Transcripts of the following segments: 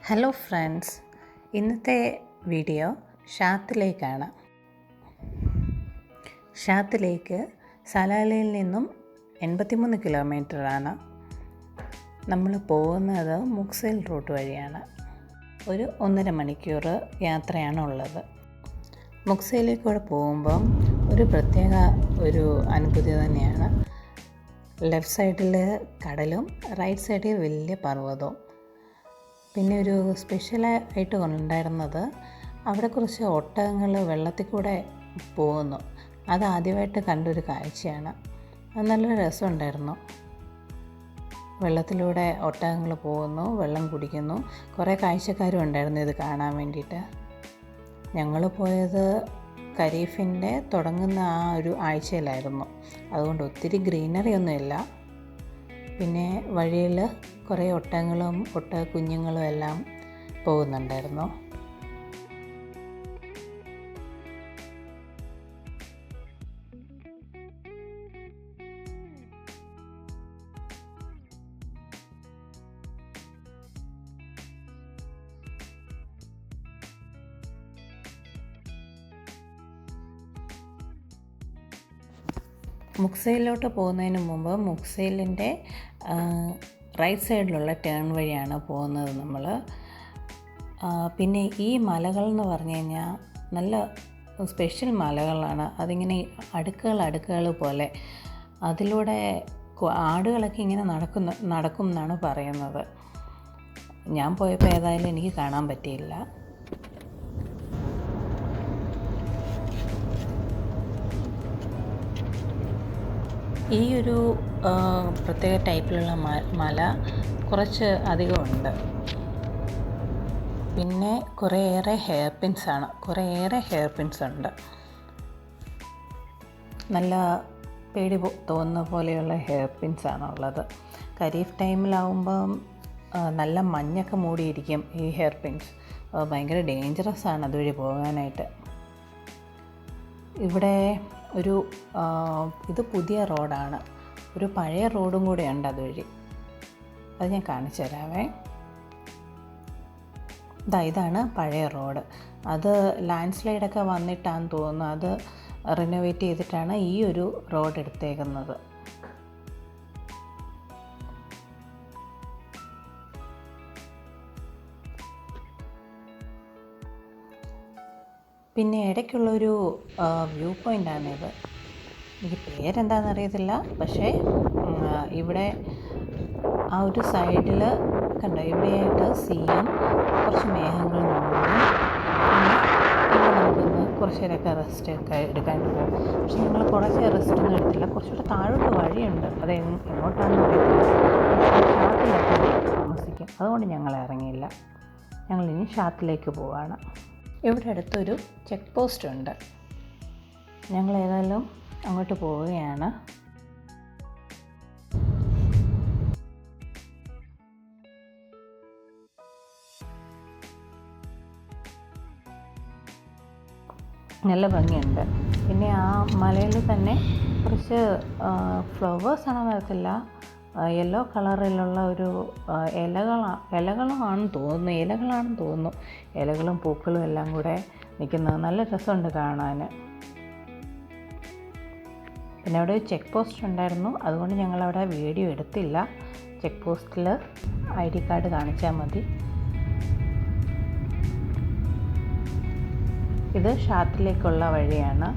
Hello friends, ഇന്നത്തെ video ഷാത്തിലേക്കാണ്. ഷാത്തിലേക്ക് സലാലയിൽ നിന്നും 83 കിലോമീറ്ററാണ്. നമ്മൾ പോകുന്നത് മുക്സൈൽ റൂട്ട് വഴിയാണ്. ഒരു 1.5 മണിക്കൂർ യാത്രയാണ് ഉള്ളത്. മുക്സൈലിലേക്കൂടെ പോകുമ്പം ഒരു പ്രത്യേക അനുഭൂതി തന്നെയാണ്. ലെഫ്റ്റ് സൈഡിൽ കടലും റൈറ്റ് സൈഡിൽ വലിയ പർവ്വതവും. പിന്നെ ഒരു സ്പെഷ്യലായിട്ട് ഉണ്ടായിരുന്നത് അവിടെ കുറച്ച് ഒട്ടകങ്ങൾ വെള്ളത്തിൽ കൂടെ പോകുന്നു. അത് ആദ്യമായിട്ട് കണ്ടൊരു കാഴ്ചയാണ്. അത് നല്ല രസമുണ്ടായിരുന്നു. വെള്ളത്തിലൂടെ ഒട്ടകങ്ങൾ പോകുന്നു, വെള്ളം കുടിക്കുന്നു. കുറേ കാഴ്ചക്കാരും ഉണ്ടായിരുന്നു ഇത് കാണാൻ വേണ്ടിയിട്ട്. ഞങ്ങൾ പോയത് ഖരീഫിൻ്റെ തുടങ്ങുന്ന ആ ഒരു ആഴ്ചയിലായിരുന്നു. അതുകൊണ്ട് ഒത്തിരി ഗ്രീനറി ഒന്നുമില്ല. പിന്നെ വഴിയിൽ കുറേ ഒട്ടകങ്ങളും കുഞ്ഞുങ്ങളും എല്ലാം പോകുന്നുണ്ടായിരുന്നു. മുക്സൈലിലോട്ട് പോകുന്നതിന് മുമ്പ് മുക്സൈലിൻ്റെ റൈറ്റ് സൈഡിലുള്ള ടേൺ വഴിയാണ് പോകുന്നത് നമ്മൾ. പിന്നെ ഈ മലകൾ എന്ന് പറഞ്ഞു കഴിഞ്ഞാൽ നല്ല സ്പെഷ്യൽ മലകളാണ്. അതിങ്ങനെ അടുക്കുകൾ പോലെ അതിലൂടെ ആടുകളൊക്കെ ഇങ്ങനെ നടക്കും എന്നാണ് പറയുന്നത്. ഞാൻ പോയപ്പോൾ ഏതായാലും എനിക്ക് കാണാൻ പറ്റിയില്ല. ഈ ഒരു പ്രത്യേക ടൈപ്പിലുള്ള മല കുറച്ച് അധികമുണ്ട്. പിന്നെ കുറേയേറെ ഹെയർ പിൻസ് ഉണ്ട്. നല്ല പേടി തോന്നുന്ന പോലെയുള്ള ഹെയർ പിൻസാണ് ഉള്ളത്. ഖരീഫ് ടൈമിലാവുമ്പം നല്ല മഞ്ഞൊക്കെ മൂടിയിരിക്കും ഈ ഹെയർ പിൻസ്. ഭയങ്കര ഡേഞ്ചറസ് ആണ് അതുവഴി പോകാനായിട്ട്. ഇവിടെ ഇത് പുതിയ റോഡാണ്. ഒരു പഴയ റോഡും കൂടെ ഉണ്ട് അതുവഴി. അത് ഞാൻ കാണിച്ചു തരാവേ. ഇതാണ് പഴയ റോഡ്. അത് ലാൻഡ് സ്ലൈഡൊക്കെ വന്നിട്ടാണെന്ന് തോന്നുന്നു. അത് റിനോവേറ്റ് ചെയ്തിട്ടാണ് ഈ ഒരു റോഡ് എടുത്തേക്കുന്നത്. പിന്നെ ഇടയ്ക്കുള്ളൊരു വ്യൂ പോയിൻ്റാണിത്. എനിക്ക് പേരെന്താണെന്ന് അറിയത്തില്ല. പക്ഷേ ഇവിടെ ആ ഒരു സൈഡിൽ കണ്ടോ, ഇവിടെയായിട്ട് സീയും കുറച്ച് മേഘങ്ങളും കാണുന്നു. പിന്നെ നമുക്കൊന്ന് കുറച്ച് നേരമൊക്കെ റെസ്റ്റൊക്കെ എടുക്കാൻ പോകും. പക്ഷെ ഞങ്ങൾ കുറച്ച് റെസ്റ്റൊന്നും എടുത്തില്ല. കുറച്ചുകൂടെ താഴോട്ട് വഴിയുണ്ട്. അത് എങ്ങോട്ടാണെന്ന് അറിയത്തില്ല. ഷാത്തിലൊക്കെ താമസിക്കും. അതുകൊണ്ട് ഞങ്ങൾ ഇറങ്ങിയില്ല. ഞങ്ങളിനി ഷാത്തിലേക്ക് പോവുകയാണ്. ഇവിടെ അടുത്തൊരു ചെക്ക് പോസ്റ്റ് ഉണ്ട്. ഞങ്ങൾ ഏതായാലും അങ്ങോട്ട് പോവുകയാണ്. നല്ല ഭംഗിയുണ്ട്. പിന്നെ ആ മലയിൽ തന്നെ കുറച്ച് ഫ്ലവേഴ്സാണെന്ന് അറിയത്തില്ല, യെല്ലോ കളറിലുള്ള ഒരു ഇലകളാണെന്ന് തോന്നുന്നു. ഇലകളും പൂക്കളും എല്ലാം കൂടെ നിൽക്കുന്നത് നല്ല രസമുണ്ട് കാണാൻ. പിന്നെ അവിടെ ഒരു ചെക്ക് പോസ്റ്റ് ഉണ്ടായിരുന്നു. അതുകൊണ്ട് ഞങ്ങളവിടെ വീഡിയോ എടുത്തില്ല. ചെക്ക് പോസ്റ്റിൽ ID കാർഡ് കാണിച്ചാൽ മതി. ഇത് ഷാത്തിലേക്കുള്ള വഴിയാണ്.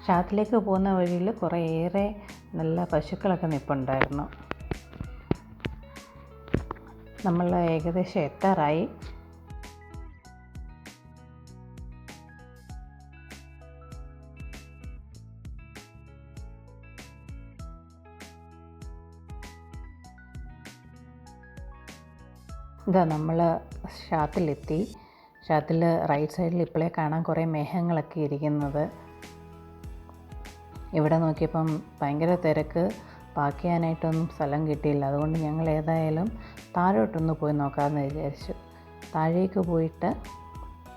ഷാത്തിലേക്ക് പോകുന്ന വഴിയിൽ കുറേയേറെ നല്ല പശുക്കളൊക്കെ നിൽപ്പുണ്ടായിരുന്നു. നമ്മൾ ഏകദേശം എത്താറായി. നമ്മൾ ഷാത്തിലെത്തി. ഷാത്തിൽ റൈറ്റ് സൈഡിൽ ഇപ്പോഴേ കാണാൻ കുറേ മേഘങ്ങളൊക്കെ ഇരിക്കുന്നത്. ഇവിടെ നോക്കിയപ്പം ഭയങ്കര തിരക്ക്. പാർക്ക് ചെയ്യാനായിട്ടൊന്നും സ്ഥലം കിട്ടിയില്ല. അതുകൊണ്ട് ഞങ്ങൾ ഏതായാലും താഴോട്ടൊന്ന് പോയി നോക്കാമെന്ന് വിചാരിച്ചു. താഴേക്ക് പോയിട്ട്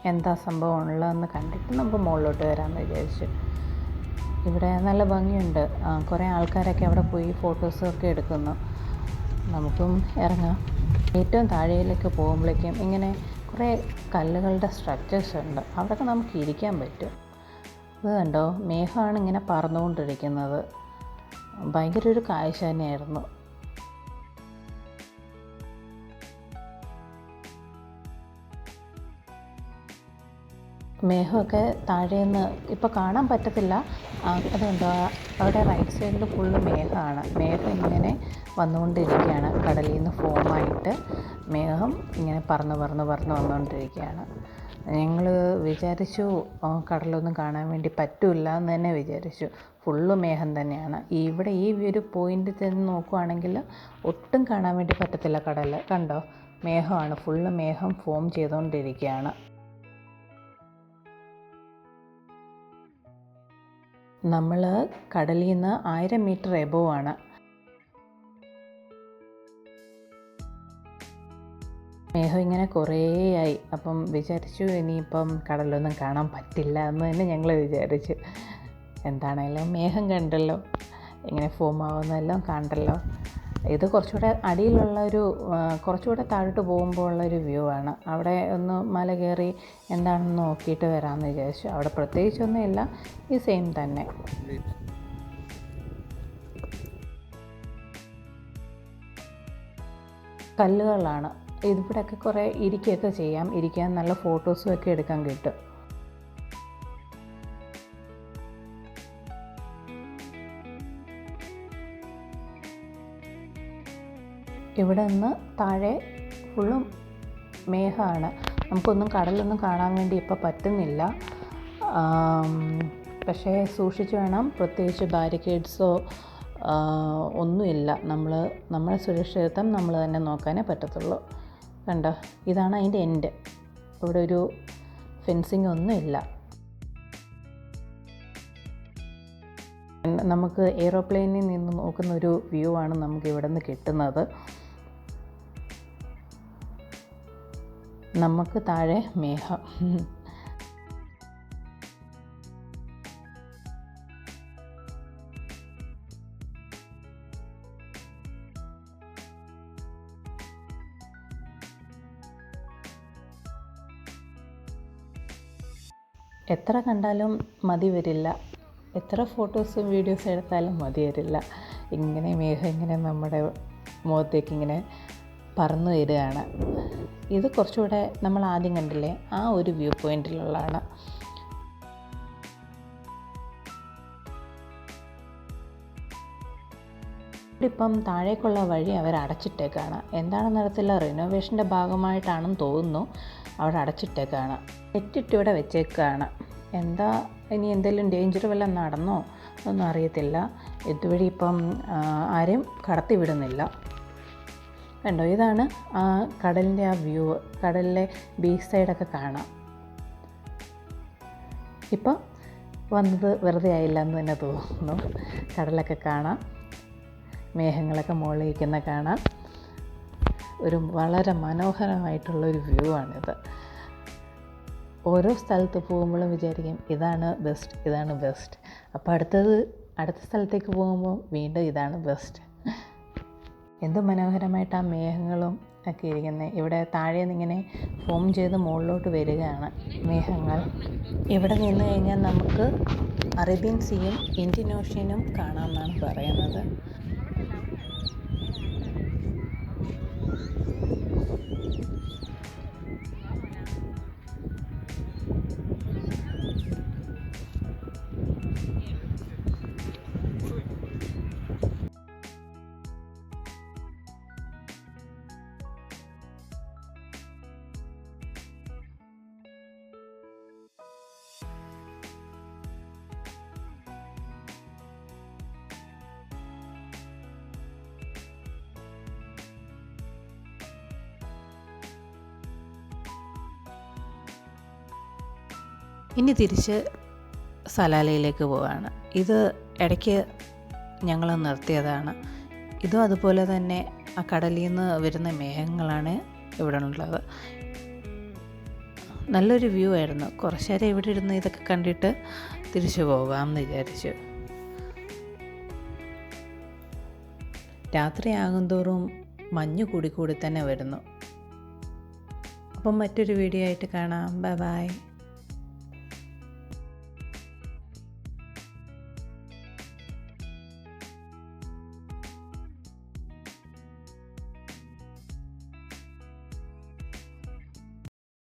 എന്താ സംഭവം ഉള്ളതെന്ന് കണ്ടിട്ട് നമുക്ക് മുകളിലോട്ട് വരാമെന്ന് വിചാരിച്ചു. ഇവിടെ നല്ല ഭംഗിയുണ്ട്. കുറേ ആൾക്കാരൊക്കെ അവിടെ പോയി ഫോട്ടോസൊക്കെ എടുക്കുന്നു. നമുക്കും ഇറങ്ങാം. ഏറ്റവും താഴേയിലേക്ക് പോകുമ്പോഴേക്കും ഇങ്ങനെ കുറേ കല്ലുകളുടെ സ്ട്രക്ചേഴ്സ് ഉണ്ട്. അവിടെയൊക്കെ നമുക്ക് ഇരിക്കാൻ പറ്റും. ഇത് കണ്ടോ, മേഘമാണ് ഇങ്ങനെ പറന്നുകൊണ്ടിരിക്കുന്നത്. ഭയങ്കര ഒരു കാഴ്ച തന്നെയായിരുന്നു. മേഘമൊക്കെ താഴേന്ന് ഇപ്പോൾ കാണാൻ പറ്റത്തില്ല. അതുകൊണ്ടോ അവിടെ റൈറ്റ് സൈഡിൽ ഫുള്ള് മേഘമാണ്. മേഘം ഇങ്ങനെ വന്നുകൊണ്ടിരിക്കുകയാണ്. കടലിൽ നിന്ന് ഫോമായിട്ട് മേഘം ഇങ്ങനെ പറന്ന് വന്നുകൊണ്ടിരിക്കുകയാണ്. ഞങ്ങൾ വിചാരിച്ചു കടലൊന്നും കാണാൻ വേണ്ടി പറ്റില്ല എന്ന് തന്നെ വിചാരിച്ചു. ഫുള്ള് മേഘം തന്നെയാണ്. ഇവിടെ ഈ ഒരു പോയിൻ്റിൽ ചെന്ന് നോക്കുവാണെങ്കിൽ ഒട്ടും കാണാൻ വേണ്ടി പറ്റത്തില്ല കടൽ. കണ്ടോ, മേഘമാണ്, ഫുള്ള് മേഘം ഫോം ചെയ്തുകൊണ്ടിരിക്കുകയാണ്. നമ്മൾ കടലിൽ നിന്ന് 1000 മീറ്റർ എബോവ് ആണ്. മേഘം ഇങ്ങനെ കുറേയായി. അപ്പം വിചാരിച്ചു ഇനിയിപ്പം കടലൊന്നും കാണാൻ പറ്റില്ല എന്ന് തന്നെ ഞങ്ങൾ വിചാരിച്ചു. എന്താണേലും മേഘം കണ്ടല്ലോ, ഇങ്ങനെ ഫോം ആവുന്നതെല്ലാം കണ്ടല്ലോ. ഇത് കുറച്ചുകൂടെ അടിയിലുള്ള കുറച്ചുകൂടെ താഴോട്ട് പോകുമ്പോൾ ഉള്ളൊരു വ്യൂ ആണ്. അവിടെ ഒന്ന് മല കയറി എന്താണെന്ന് നോക്കിയിട്ട് വരാമെന്ന് വിചാരിച്ചു. അവിടെ പ്രത്യേകിച്ചൊന്നുമില്ല, ഈ സെയിം തന്നെ. കല്ലുകളാണ്. ഇവിടെയൊക്കെ കുറേ ഇരിക്കുകയൊക്കെ ചെയ്യാം. ഇരിക്കാൻ നല്ല ഫോട്ടോസും ഒക്കെ എടുക്കാൻ കിട്ടും. ഇവിടെ നിന്ന് താഴെ ഫുള്ളും മേഘമാണ്. നമുക്കൊന്നും കടലൊന്നും കാണാൻ വേണ്ടി ഇപ്പോൾ പറ്റുന്നില്ല. പക്ഷേ സൂക്ഷിച്ച് വേണം. പ്രത്യേകിച്ച് ബാരിക്കേഡ്സോ ഒന്നുമില്ല. നമ്മുടെ സുരക്ഷിതത്വം നമ്മൾ തന്നെ നോക്കാനേ പറ്റത്തുള്ളൂ. കണ്ടോ, ഇതാണ് അതിൻ്റെ എൻഡ്. ഇവിടെ ഒരു ഫെൻസിങ് ഒന്നുമില്ല. നമുക്ക് എയ്റോപ്ലെയിനിൽ നിന്ന് നോക്കുന്ന ഒരു വ്യൂ ആണ് നമുക്ക് ഇവിടെ നിന്ന് കിട്ടുന്നത്. നമുക്ക് താഴെ മേഘം. എത്ര കണ്ടാലും മതി വരില്ല. എത്ര ഫോട്ടോസും വീഡിയോസും എടുത്താലും മതി വരില്ല. ഇങ്ങനെ മേഘം ഇങ്ങനെ നമ്മുടെ മുഖത്തേക്ക് ഇങ്ങനെ പറന്നു വരികയാണ്. ഇത് കുറച്ചുകൂടെ നമ്മൾ ആദ്യം കണ്ടില്ലേ, ആ ഒരു വ്യൂ പോയിൻറ്റിലുള്ളതാണ്. ഇപ്പം താഴേക്കുള്ള വഴി അവർ അടച്ചിട്ടേക്കാണ്. എന്താണെന്ന് അറിയത്തില്ല, റിനോവേഷൻ്റെ ഭാഗമായിട്ടാണെന്ന് തോന്നുന്നു. അവിടെ അടച്ചിട്ടേക്കാണ്. നെറ്റിട്ടിവിടെ വെച്ചേക്കാണ്. എന്താ ഇനി എന്തെങ്കിലും ഡേഞ്ചർ വല്ലതും നടന്നോ ഒന്നും അറിയത്തില്ല. ഇതുവഴി ഇപ്പം ആരെയും കടത്തി വിടുന്നില്ല. കണ്ടോ, ഇതാണ് ആ കടലിൻ്റെ ആ വ്യൂ. കടലിലെ ബീച്ച് സൈഡൊക്കെ കാണാം. ഇപ്പം വന്നത് വെറുതെ ആയില്ല എന്ന് തന്നെ തോന്നുന്നു. കടലൊക്കെ കാണാം, മേഘങ്ങളൊക്കെ മുകളിലിരിക്കുന്ന കാണാം. ഒരു വളരെ മനോഹരമായിട്ടുള്ളൊരു വ്യൂ ആണിത്. ഓരോ സ്ഥലത്ത് പോകുമ്പോഴും വിചാരിക്കും ഇതാണ് ബെസ്റ്റ്. അപ്പോൾ അടുത്ത സ്ഥലത്തേക്ക് പോകുമ്പോൾ വീണ്ടും ഇതാണ് ബെസ്റ്റ്. എന്ത് മനോഹരമായിട്ട് ആ മേഘങ്ങളും ഒക്കെ ഇരിക്കുന്നത്. ഇവിടെ താഴെ നിന്നിങ്ങനെ ഫോം ചെയ്ത് മുകളിലോട്ട് വരികയാണ് മേഘങ്ങൾ. ഇവിടെ നിന്ന് കഴിഞ്ഞാൽ നമുക്ക് അറേബ്യൻ സീയും ഇന്ത്യൻ ഓഷ്യനും കാണാമെന്നാണ് പറയുന്നത്. ഇനി തിരിച്ച് സലാലയിലേക്ക് പോവുകയാണ്. ഇത് ഇടയ്ക്ക് ഞങ്ങൾ നിർത്തിയതാണ്. ഇതും അതുപോലെ തന്നെ ആ കടലിൽ നിന്ന് വരുന്ന മേഘങ്ങളാണ് ഇവിടെ ഉള്ളത്. നല്ലൊരു വ്യൂ ആയിരുന്നു. കുറച്ച് നേരം ഇവിടെ ഇരുന്ന് ഇതൊക്കെ കണ്ടിട്ട് തിരിച്ചു പോകാമെന്ന് വിചാരിച്ചു. രാത്രിയാകും തോറും മഞ്ഞ് കൂടി തന്നെ വരുന്നു. അപ്പം മറ്റൊരു വീഡിയോ ആയിട്ട് കാണാം. Bye bye.